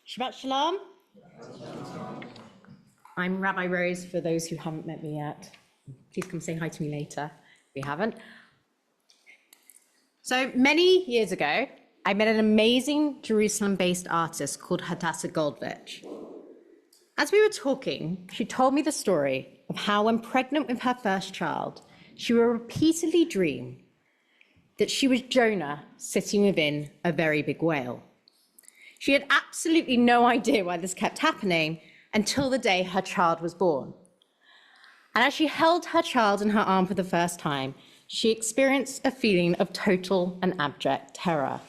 Shabbat Shalom. I'm Rabbi Rose, for those who haven't met me yet. Please come say hi to me later if you haven't. So many years ago, I met an amazing Jerusalem-based artist called Hadassah Goldvich. As we were talking, she told me the story of how when pregnant with her first child, she would repeatedly dream that she was Jonah sitting within a very big whale. She had absolutely no idea why this kept happening until the day her child was born. And as she held her child in her arm for the first time, she experienced a feeling of total and abject terror.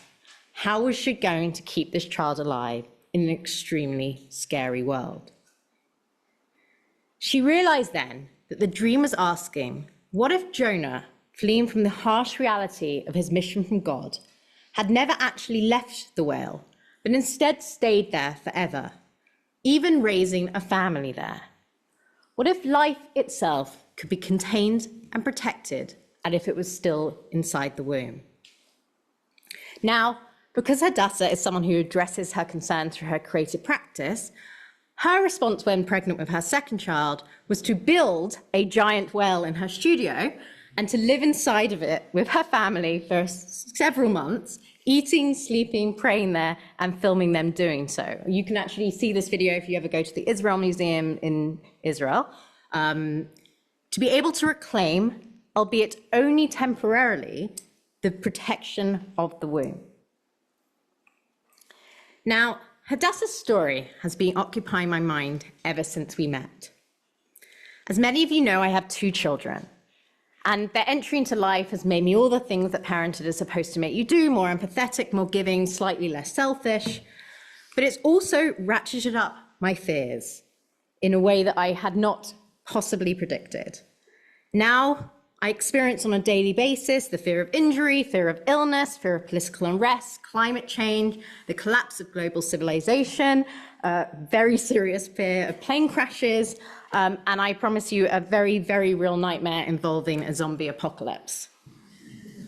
How was she going to keep this child alive in an extremely scary world? She realized then that the dream was asking, what if Jonah, fleeing from the harsh reality of his mission from God, had never actually left the whale, but instead stayed there forever, even raising a family there? What if life itself could be contained and protected, and if it was still inside the womb? Now, because Hadassah is someone who addresses her concerns through her creative practice, her response when pregnant with her second child was to build a giant whale in her studio and to live inside of it with her family for several months, eating, sleeping, praying there, and filming them doing so. You can actually see this video if you ever go to the Israel Museum in Israel. To be able to reclaim, albeit only temporarily, the protection of the womb. Now, Hadassah's story has been occupying my mind ever since we met. As many of you know, I have 2 children. And their entry into life has made me all the things that parenthood is supposed to make you do: more empathetic, more giving, slightly less selfish. But it's also ratcheted up my fears in a way that I had not possibly predicted. Now, I experience on a daily basis the fear of injury, fear of illness, fear of political unrest, climate change, the collapse of global civilization, very serious fear of plane crashes, and I promise you a very, very real nightmare involving a zombie apocalypse.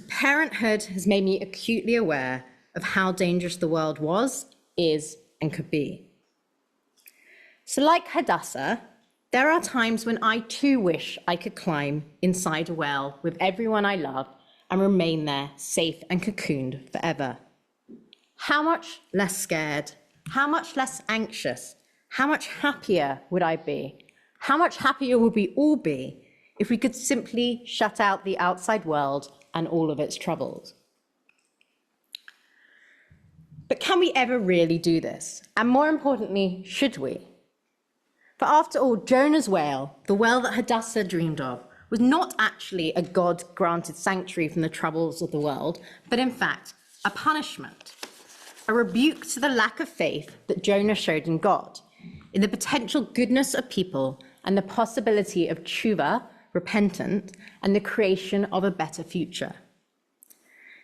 Parenthood has made me acutely aware of how dangerous the world was, is, and could be. So like Hadassah, there are times when I too wish I could climb inside a whale with everyone I love and remain there safe and cocooned forever. How much less scared, how much less anxious, how much happier would I be? How much happier would we all be if we could simply shut out the outside world and all of its troubles? But can we ever really do this? And more importantly, should we? For after all, Jonah's whale, the whale that Hadassah dreamed of, was not actually a God-granted sanctuary from the troubles of the world, but in fact, a punishment, a rebuke to the lack of faith that Jonah showed in God, in the potential goodness of people and the possibility of tshuva, repentance, and the creation of a better future.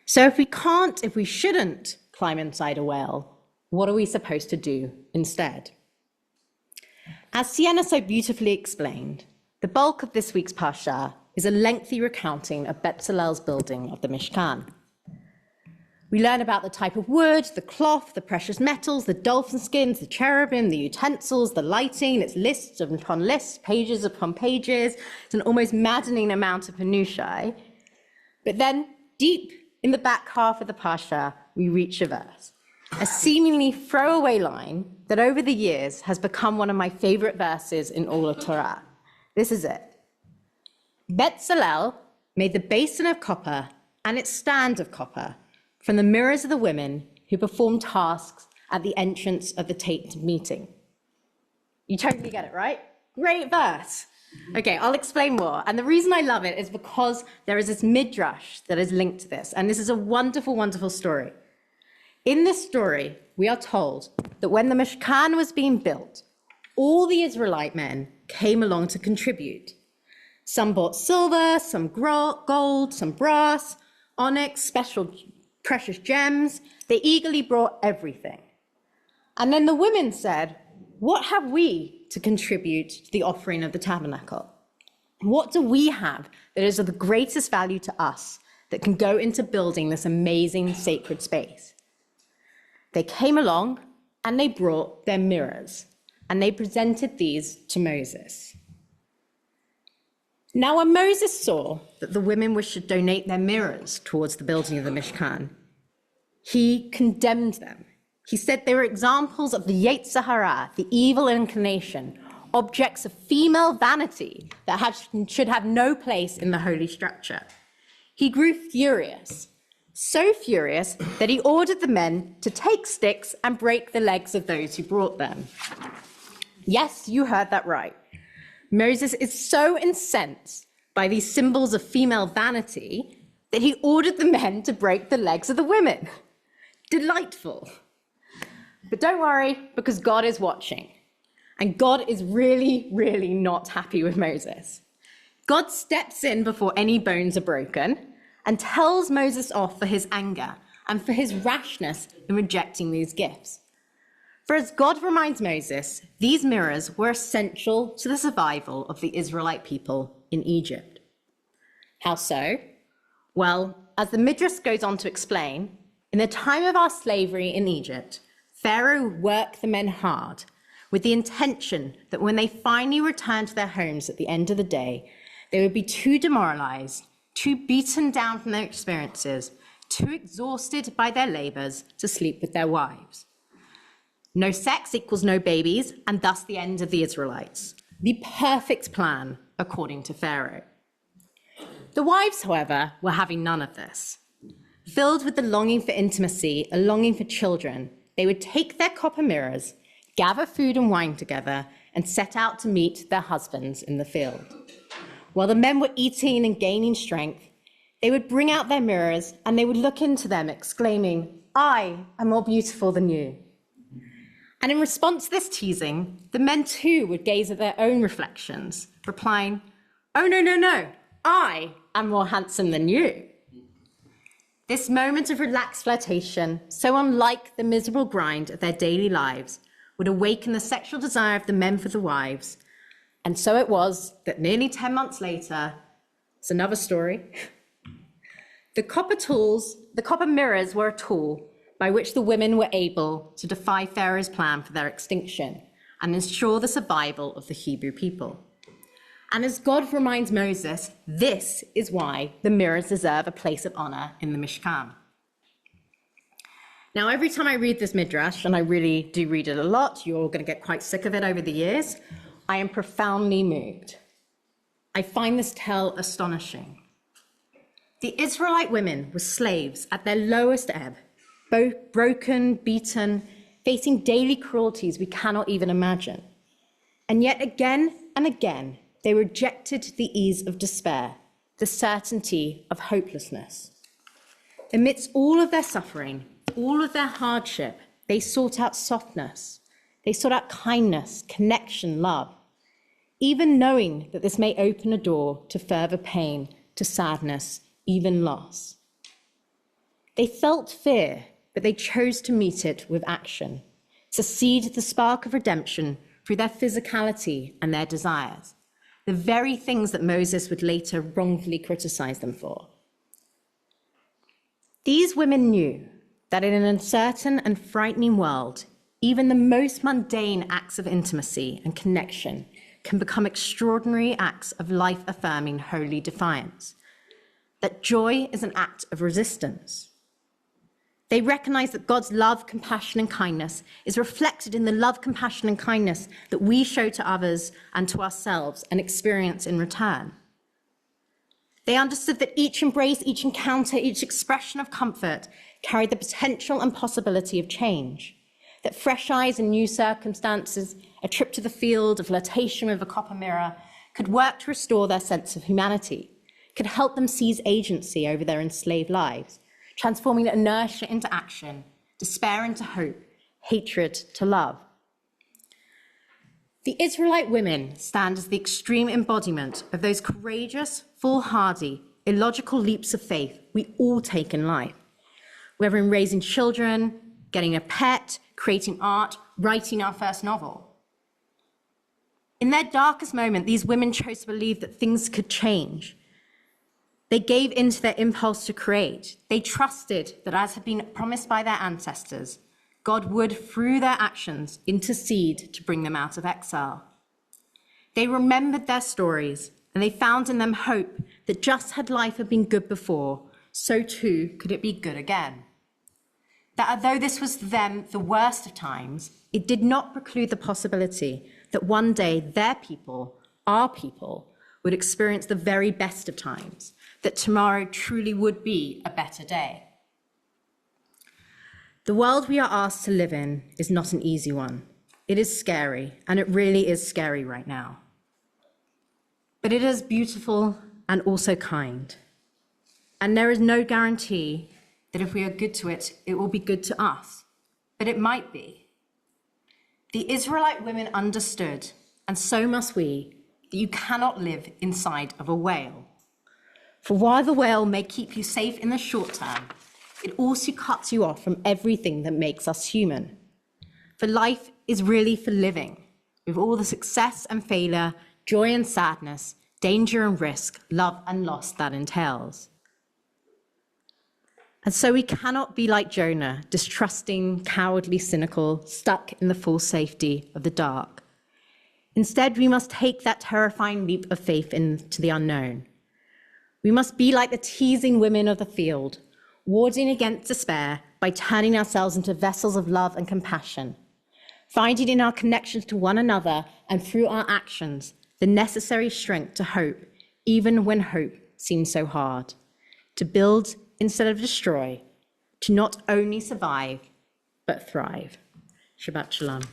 So if we shouldn't climb inside a whale, what are we supposed to do instead? As Sienna so beautifully explained, the bulk of this week's Parsha is a lengthy recounting of Bezalel's building of the Mishkan. We learn about the type of wood, the cloth, the precious metals, the dolphin skins, the cherubim, the utensils, the lighting. It's lists upon lists, pages upon pages. It's an almost maddening amount of minutiae. But then, deep in the back half of the Parsha, we reach a verse, a seemingly throwaway line that over the years has become one of my favorite verses in all of Torah. This is it. Bezalel made the basin of copper and its stand of copper from the mirrors of the women who performed tasks at the entrance of the tent meeting. You totally get it, right? Great verse. Okay, I'll explain more. And the reason I love it is because there is this midrash that is linked to this. And this is a wonderful, wonderful story. In this story, we are told that when the Mishkan was being built, all the Israelite men came along to contribute. Some bought silver, some gold, some brass, onyx, special precious gems. They eagerly brought everything. And then the women said, what have we to contribute to the offering of the tabernacle? What do we have that is of the greatest value to us that can go into building this amazing sacred space? They came along and they brought their mirrors, and they presented these to Moses. Now, when Moses saw that the women wished to donate their mirrors towards the building of the Mishkan, he condemned them. He said they were examples of the Yetzer Hara, the evil inclination, objects of female vanity that should have no place in the holy structure. He grew furious, so furious that he ordered the men to take sticks and break the legs of those who brought them. Yes, you heard that right. Moses is so incensed by these symbols of female vanity that he ordered the men to break the legs of the women. Delightful. But don't worry, because God is watching. And God is really, really not happy with Moses. God steps in before any bones are broken and tells Moses off for his anger and for his rashness in rejecting these gifts. For as God reminds Moses, these mirrors were essential to the survival of the Israelite people in Egypt. How so? Well, as the Midrash goes on to explain, in the time of our slavery in Egypt, Pharaoh worked the men hard with the intention that when they finally returned to their homes at the end of the day, they would be too demoralized, too beaten down from their experiences, too exhausted by their labors to sleep with their wives. No sex equals no babies, and thus the end of the Israelites. The perfect plan, according to Pharaoh. The wives, however, were having none of this. Filled with the longing for intimacy, a longing for children, they would take their copper mirrors, gather food and wine together, and set out to meet their husbands in the field. While the men were eating and gaining strength, they would bring out their mirrors and they would look into them, exclaiming, "I am more beautiful than you." And in response to this teasing, the men too would gaze at their own reflections, replying, "Oh, no, no, no, I am more handsome than you." This moment of relaxed flirtation, so unlike the miserable grind of their daily lives, would awaken the sexual desire of the men for the wives. And so it was that nearly 10 months later, it's another story, the copper mirrors were a tool by which the women were able to defy Pharaoh's plan for their extinction and ensure the survival of the Hebrew people. And as God reminds Moses, this is why the mirrors deserve a place of honor in the Mishkan. Now, every time I read this midrash, and I really do read it a lot, you're going to get quite sick of it over the years, I am profoundly moved. I find this tale astonishing. The Israelite women were slaves at their lowest ebb, both broken, beaten, facing daily cruelties we cannot even imagine. And yet again and again, they rejected the ease of despair, the certainty of hopelessness. Amidst all of their suffering, all of their hardship, they sought out softness. They sought out kindness, connection, love, even knowing that this may open a door to further pain, to sadness, even loss. They felt fear, but they chose to meet it with action, to seed the spark of redemption through their physicality and their desires, the very things that Moses would later wrongfully criticize them for. These women knew that in an uncertain and frightening world, even the most mundane acts of intimacy and connection can become extraordinary acts of life-affirming holy defiance, that joy is an act of resistance. They recognize that God's love, compassion, and kindness is reflected in the love, compassion, and kindness that we show to others and to ourselves and experience in return. They understood that each embrace, each encounter, each expression of comfort carried the potential and possibility of change, that fresh eyes in new circumstances, a trip to the field, a flirtation with a copper mirror, could work to restore their sense of humanity, could help them seize agency over their enslaved lives, transforming inertia into action, despair into hope, hatred to love. The Israelite women stand as the extreme embodiment of those courageous, foolhardy, illogical leaps of faith we all take in life, whether in raising children, getting a pet, creating art, writing our first novel. In their darkest moment, these women chose to believe that things could change. They gave into their impulse to create. They trusted that, as had been promised by their ancestors, God would, through their actions, intercede to bring them out of exile. They remembered their stories, and they found in them hope that just had life had been good before, so too could it be good again. That although this was for them the worst of times, it did not preclude the possibility that one day their people, our people, would experience the very best of times, that tomorrow truly would be a better day. The world we are asked to live in is not an easy one. It is scary, and it really is scary right now. But it is beautiful and also kind. And there is no guarantee that if we are good to it, it will be good to us. But it might be. The Israelite women understood, and so must we, that you cannot live inside of a whale. For while the whale may keep you safe in the short term, it also cuts you off from everything that makes us human. For life is really for living, with all the success and failure, joy and sadness, danger and risk, love and loss that entails. And so we cannot be like Jonah, distrusting, cowardly, cynical, stuck in the false safety of the dark. Instead, we must take that terrifying leap of faith into the unknown. We must be like the teasing women of the field, warding against despair by turning ourselves into vessels of love and compassion, finding in our connections to one another and through our actions the necessary strength to hope, even when hope seems so hard, to build instead of destroy, to not only survive, but thrive. Shabbat Shalom.